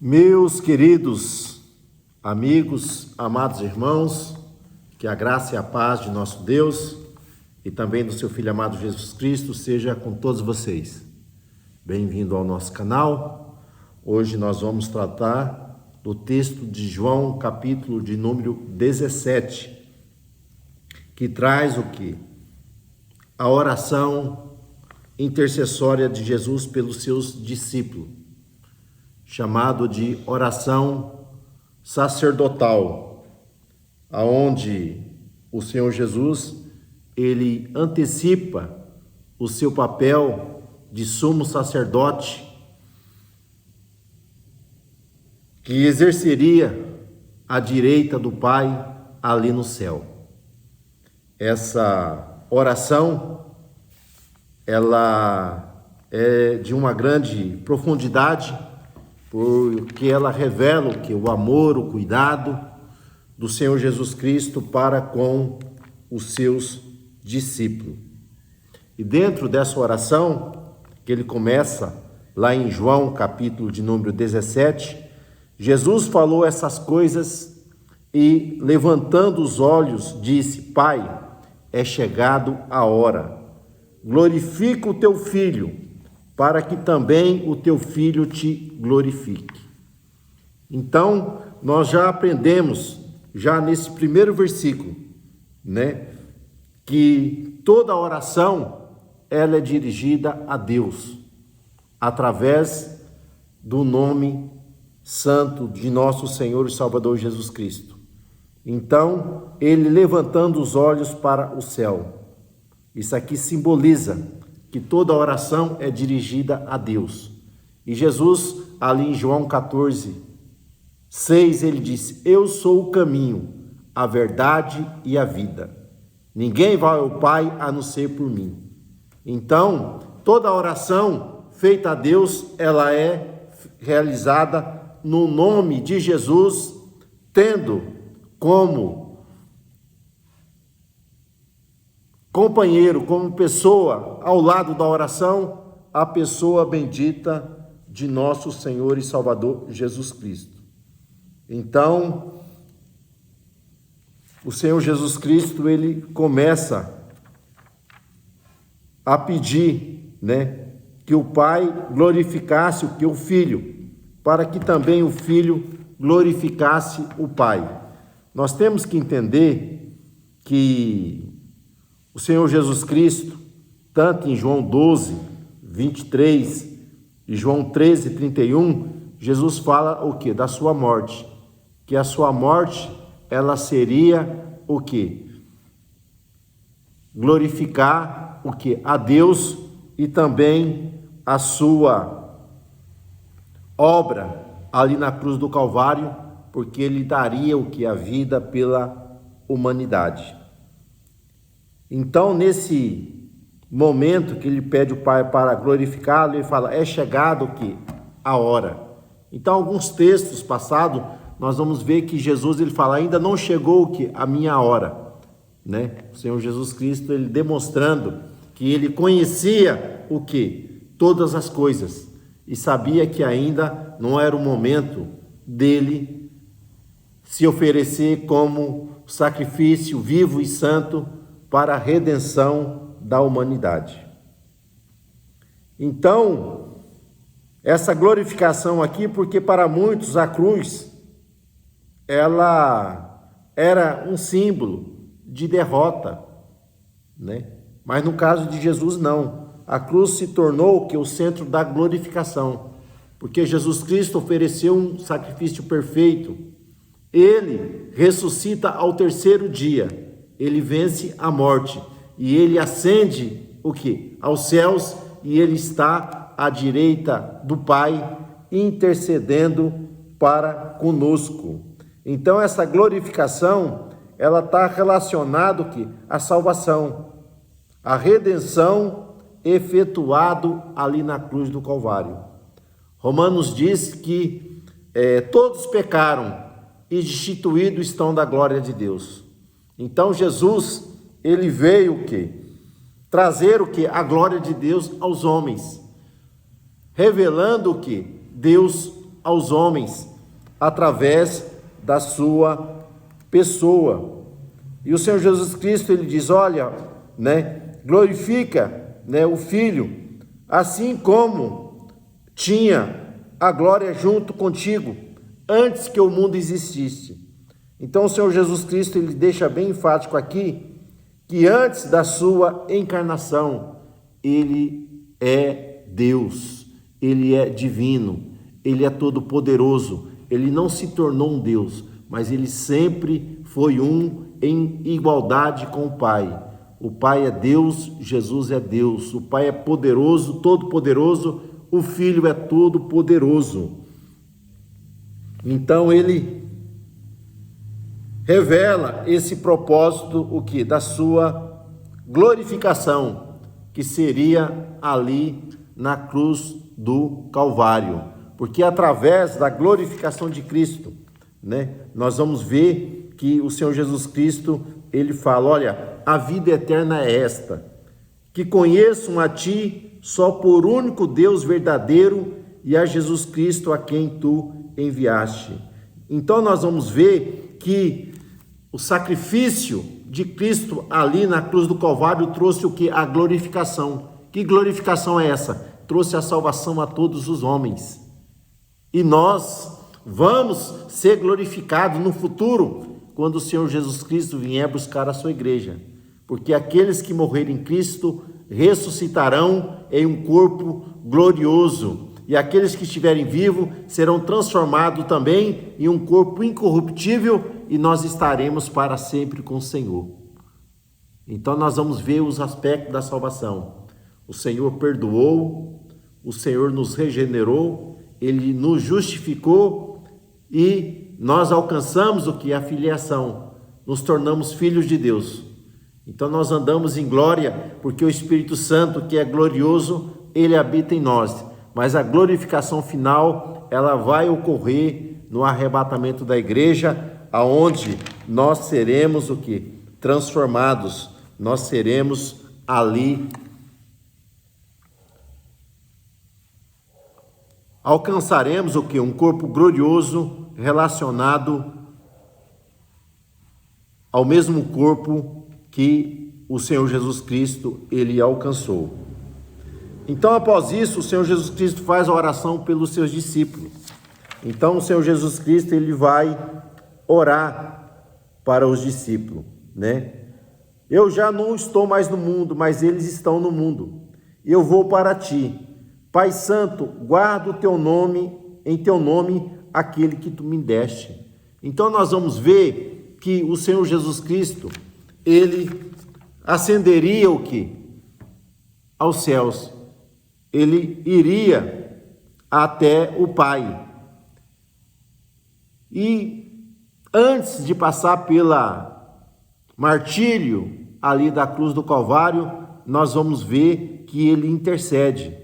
Meus queridos amigos, amados irmãos, que a graça e a paz de nosso Deus e também do seu Filho amado Jesus Cristo seja com todos vocês. Bem-vindo ao nosso canal. Hoje nós vamos tratar do texto de João, capítulo de número 17, que traz o quê? A oração intercessória de Jesus pelos seus discípulos, chamado de oração sacerdotal, aonde o Senhor Jesus, ele antecipa o seu papel de sumo sacerdote, que exerceria à direita do Pai ali no céu. Essa oração, ela é de uma grande profundidade, porque ela revela o que? O amor, o cuidado do Senhor Jesus Cristo para com os seus discípulos. E dentro dessa oração, que ele começa lá em João, capítulo de número 17, Jesus falou essas coisas e, levantando os olhos, disse: Pai, é chegado a hora. Glorifica o teu Filho, para que também o teu Filho te glorifique. Então, nós já aprendemos, já nesse primeiro versículo, que toda oração, ela é dirigida a Deus, através do nome santo de nosso Senhor e Salvador Jesus Cristo. Então, ele levantando os olhos para o céu. Isso aqui simboliza que toda oração é dirigida a Deus. E Jesus, ali em João 14, 6, ele disse: Eu sou o caminho, a verdade e a vida. Ninguém vai ao Pai a não ser por mim. Então, toda oração feita a Deus, ela é realizada no nome de Jesus, tendo como companheiro, como pessoa ao lado da oração, a pessoa bendita de nosso Senhor e Salvador Jesus Cristo. Então, o Senhor Jesus Cristo, ele começa a pedir, que o Pai glorificasse o que o Filho, para que também o Filho glorificasse o Pai. Nós temos que entender que o Senhor Jesus Cristo, tanto em João 12, 23 e João 13, 31, Jesus fala o quê? Da sua morte. Que a sua morte, ela seria o quê? Glorificar o quê? A Deus e também a sua obra ali na cruz do Calvário, porque ele daria o que? A vida pela humanidade. Então, nesse momento que ele pede o Pai para glorificá-lo, ele fala: é chegado o quê? A hora. Então, alguns textos passados, nós vamos ver que Jesus, ele fala: ainda não chegou o quê? A minha hora. O Senhor Jesus Cristo, ele demonstrando que ele conhecia o quê? Todas as coisas. E sabia que ainda não era o momento dele se oferecer como sacrifício vivo e santo para a redenção da humanidade. Então, essa glorificação aqui, porque para muitos a cruz, ela era um símbolo de derrota, Mas no caso de Jesus, não. A cruz se tornou o centro da glorificação, porque Jesus Cristo ofereceu um sacrifício perfeito. Ele ressuscita ao terceiro dia. Ele vence a morte e ele ascende o quê? Aos céus, e ele está à direita do Pai, intercedendo para conosco. Então, essa glorificação, ela está relacionada o quê? À salvação, à redenção efetuado ali na cruz do Calvário. Romanos diz que todos pecaram e destituídos estão da glória de Deus. Então Jesus, ele veio o quê? Trazer o quê? A glória de Deus aos homens, revelando o quê? Deus aos homens através da sua pessoa. E o Senhor Jesus Cristo, ele diz, olha, glorifica, o Filho, assim como tinha a glória junto contigo, antes que o mundo existisse. Então o Senhor Jesus Cristo, ele deixa bem enfático aqui, que antes da sua encarnação, ele é Deus, ele é divino, ele é todo-poderoso, ele não se tornou um Deus, mas ele sempre foi um em igualdade com o Pai. O Pai é Deus, Jesus é Deus, o Pai é poderoso, todo-poderoso, o Filho é todo-poderoso. Então ele revela esse propósito, o que? Da sua glorificação, que seria ali na cruz do Calvário. Porque através da glorificação de Cristo, nós vamos ver que o Senhor Jesus Cristo, ele fala, olha, a vida eterna é esta, que conheçam a ti só por único Deus verdadeiro e a Jesus Cristo a quem tu enviaste. Então nós vamos ver que o sacrifício de Cristo ali na cruz do Calvário trouxe o que? A glorificação. Que glorificação é essa? Trouxe a salvação a todos os homens. E nós vamos ser glorificados no futuro, quando o Senhor Jesus Cristo vier buscar a sua igreja. Porque aqueles que morrerem em Cristo ressuscitarão em um corpo glorioso. E aqueles que estiverem vivos serão transformados também em um corpo incorruptível e nós estaremos para sempre com o Senhor. Então nós vamos ver os aspectos da salvação. O Senhor perdoou, o Senhor nos regenerou, Ele nos justificou e nós alcançamos o que? A filiação, nos tornamos filhos de Deus. Então nós andamos em glória, porque o Espírito Santo, que é glorioso, Ele habita em nós. Mas a glorificação final, ela vai ocorrer no arrebatamento da igreja, aonde nós seremos o que? Transformados. Nós seremos ali, alcançaremos o que? Um corpo glorioso relacionado ao mesmo corpo que o Senhor Jesus Cristo, ele alcançou. Então, após isso, o Senhor Jesus Cristo faz a oração pelos seus discípulos. Então, o Senhor Jesus Cristo, ele vai orar para os discípulos, Eu já não estou mais no mundo, mas eles estão no mundo. Eu vou para ti. Pai Santo, guarda o teu nome, em teu nome, aquele que tu me deste. Então, nós vamos ver que o Senhor Jesus Cristo, ele ascenderia o quê? Aos céus. Ele iria até o Pai. E antes de passar pela martírio ali da cruz do Calvário, nós vamos ver que ele intercede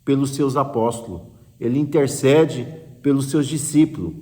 pelos seus apóstolos. Ele intercede pelos seus discípulos,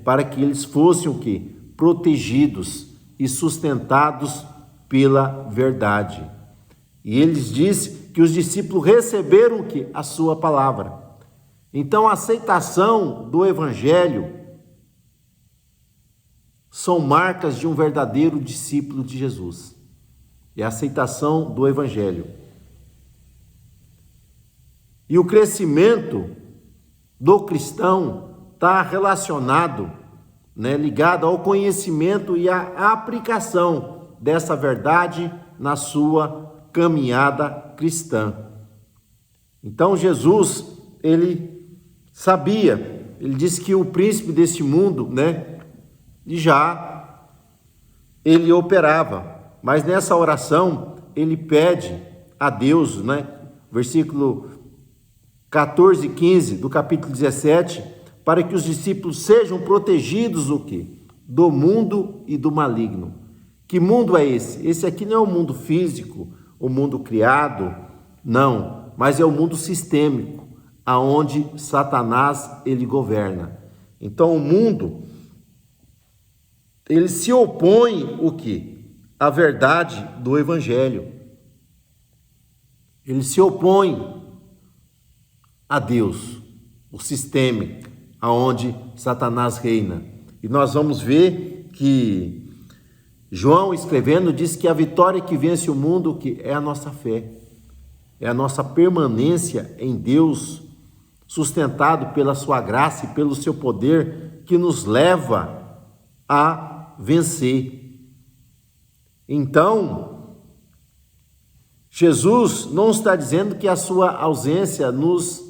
para que eles fossem o quê? Protegidos e sustentados pela verdade. E eles dizem que os discípulos receberam o quê? A sua palavra. Então, a aceitação do Evangelho são marcas de um verdadeiro discípulo de Jesus. É a aceitação do Evangelho. E o crescimento do cristão está relacionado, ligado ao conhecimento e à aplicação dessa verdade na sua caminhada cristã. Então Jesus, ele sabia, ele disse que o príncipe desse mundo, já ele operava, mas nessa oração ele pede a Deus, versículo 14 e 15 do capítulo 17, para que os discípulos sejam protegidos o quê? Do mundo e do maligno. Que mundo é esse? Esse aqui não é o mundo físico, o mundo criado, não, mas é o mundo sistêmico, aonde Satanás ele governa. Então o mundo, ele se opõe o quê? A verdade do Evangelho. Ele se opõe a Deus, o sistema, aonde Satanás reina. E nós vamos ver que João, escrevendo, diz que a vitória que vence o mundo que é a nossa fé, é a nossa permanência em Deus, sustentado pela sua graça e pelo seu poder, que nos leva a vencer. Então, Jesus não está dizendo que a sua ausência nos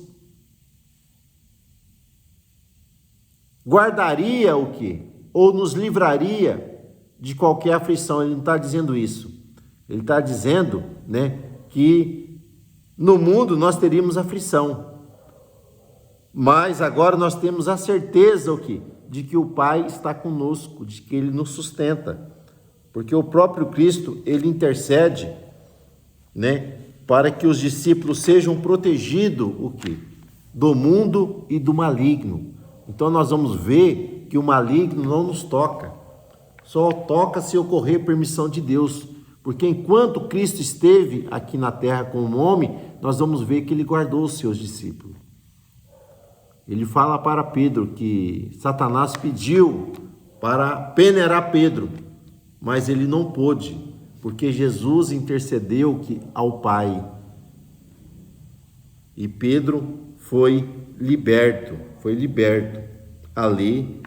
guardaria o quê? Ou nos livraria de qualquer aflição. Ele não está dizendo isso. Ele está dizendo, que no mundo nós teríamos aflição. Mas agora nós temos a certeza, o quê? De que o Pai está conosco, de que Ele nos sustenta. Porque o próprio Cristo, Ele intercede, para que os discípulos sejam protegidos, o quê? Do mundo e do maligno. Então nós vamos ver que o maligno não nos toca. Só toca se ocorrer permissão de Deus. Porque enquanto Cristo esteve aqui na terra como homem, nós vamos ver que Ele guardou os seus discípulos. Ele fala para Pedro que Satanás pediu para peneirar Pedro, mas ele não pôde, porque Jesus intercedeu ao Pai. E Pedro foi liberto ali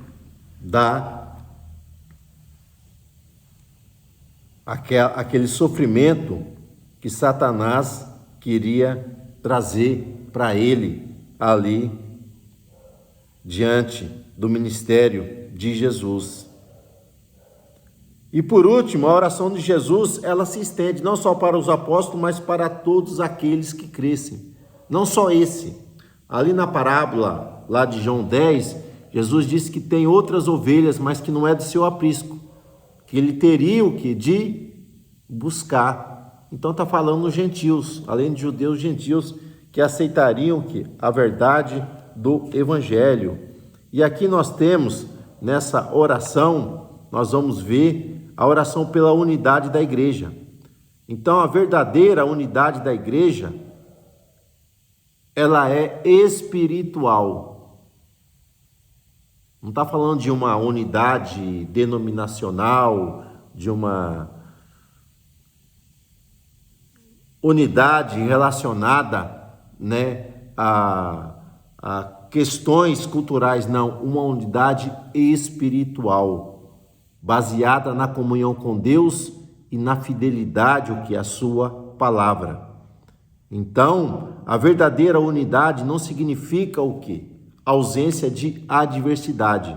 aquele sofrimento que Satanás queria trazer para ele ali diante do ministério de Jesus. E por último, a oração de Jesus, ela se estende não só para os apóstolos, mas para todos aqueles que crescem. Não só esse. Ali na parábola, lá de João 10, Jesus disse que tem outras ovelhas, mas que não é do seu aprisco, que ele teria o que? De buscar. Então está falando os gentios, além de judeus, gentios que aceitariam o que? A verdade do Evangelho. E aqui nós temos, nessa oração, nós vamos ver a oração pela unidade da igreja. Então a verdadeira unidade da igreja, ela é espiritual. Não está falando de uma unidade denominacional, de uma unidade relacionada, a questões culturais, não, uma unidade espiritual, baseada na comunhão com Deus e na fidelidade, o que é a sua palavra. Então, a verdadeira unidade não significa o quê? Ausência de adversidade,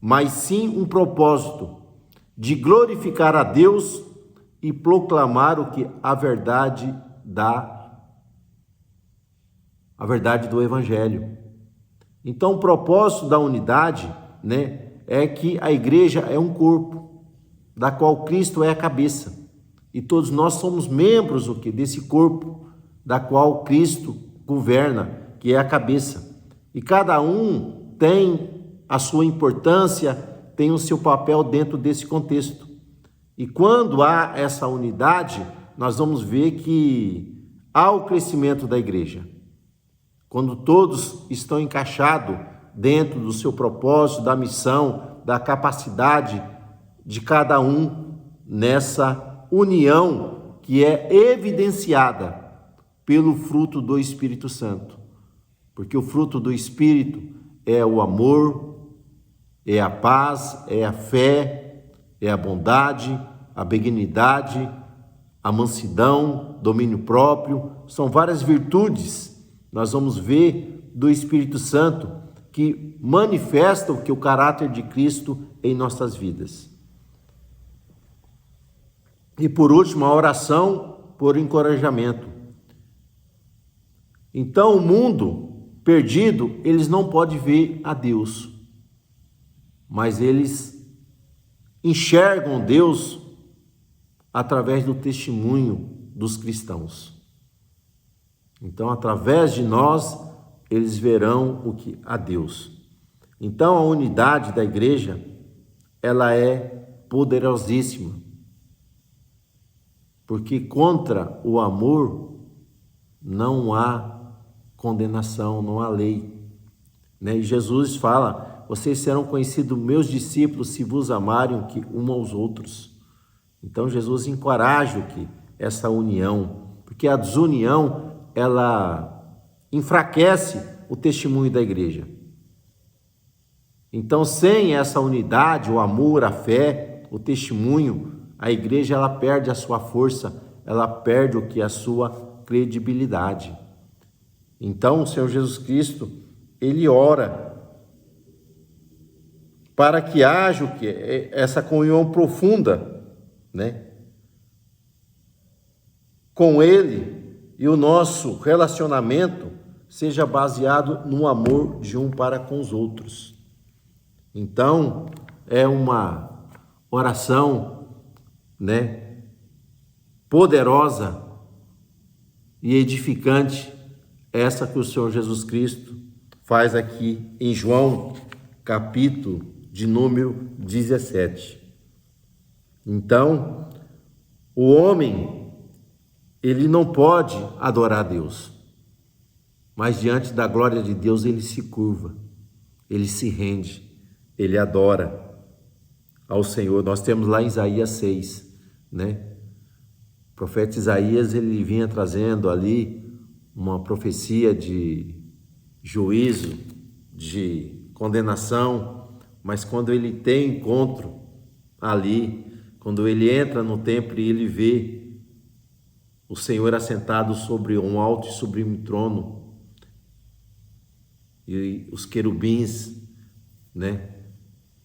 mas sim um propósito de glorificar a Deus e proclamar o que? A verdade do Evangelho. Então, o propósito da unidade, é que a igreja é um corpo, da qual Cristo é a cabeça. E todos nós somos membros desse corpo, da qual Cristo governa, que é a cabeça. E cada um tem a sua importância, tem o seu papel dentro desse contexto. E quando há essa unidade, nós vamos ver que há o crescimento da igreja. Quando todos estão encaixados dentro do seu propósito, da missão, da capacidade de cada um nessa união que é evidenciada pelo fruto do Espírito Santo. Porque o fruto do Espírito é o amor, é a paz, é a fé, é a bondade, a benignidade, a mansidão, domínio próprio. São várias virtudes, nós vamos ver, do Espírito Santo, que manifestam o caráter de Cristo em nossas vidas. E por último, a oração por encorajamento. Então, o mundo perdido, eles não podem ver a Deus, mas eles enxergam Deus através do testemunho dos cristãos. Então, através de nós, eles verão o que? A Deus. Então, a unidade da igreja, ela é poderosíssima, porque contra o amor não há condenação, não há lei. né? E Jesus fala: vocês serão conhecidos meus discípulos se vos amarem uns aos outros. Então Jesus encoraja essa união, porque a desunião ela enfraquece o testemunho da igreja. Então, sem essa unidade, o amor, a fé, o testemunho, a igreja ela perde a sua força, ela perde a sua credibilidade. Então, o Senhor Jesus Cristo, ele ora para que haja essa comunhão profunda, né, com ele, e o nosso relacionamento seja baseado no amor de um para com os outros. Então, é uma oração, né, poderosa e edificante, essa que o Senhor Jesus Cristo faz aqui em João, capítulo de número 17. Então, o homem, ele não pode adorar a Deus, mas diante da glória de Deus ele se curva, ele se rende, ele adora ao Senhor. Nós temos lá em Isaías 6, né? O profeta Isaías, ele vinha trazendo ali uma profecia de juízo, de condenação, mas quando ele tem encontro ali, quando ele entra no templo e ele vê o Senhor assentado sobre um alto e sublime trono, e os querubins, né?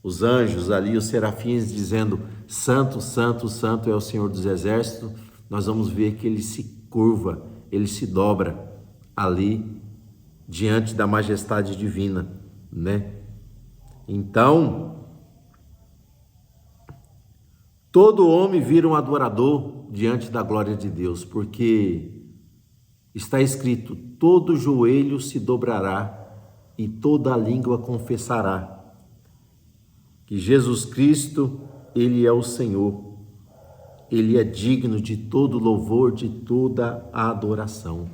Os anjos ali, os serafins dizendo: Santo, Santo, Santo é o Senhor dos Exércitos. Nós vamos ver que ele se curva, ele se dobra ali diante da majestade divina, né? Então, todo homem vira um adorador diante da glória de Deus, porque está escrito: todo joelho se dobrará e toda língua confessará que Jesus Cristo, ele é o Senhor, ele é digno de todo louvor, de toda a adoração.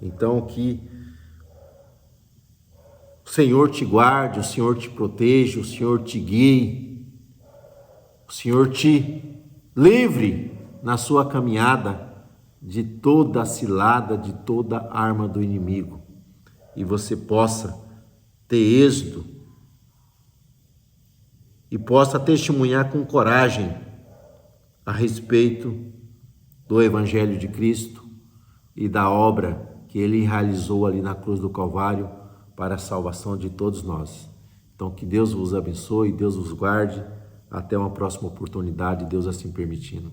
Então, que o Senhor te guarde, o Senhor te proteja, o Senhor te guie, o Senhor te livre na sua caminhada de toda a cilada, de toda a arma do inimigo, e você possa ter êxito e possa testemunhar com coragem a respeito do Evangelho de Cristo e da obra que ele realizou ali na cruz do Calvário para a salvação de todos nós. Então, que Deus vos abençoe, Deus vos guarde. Até uma próxima oportunidade, Deus assim permitindo.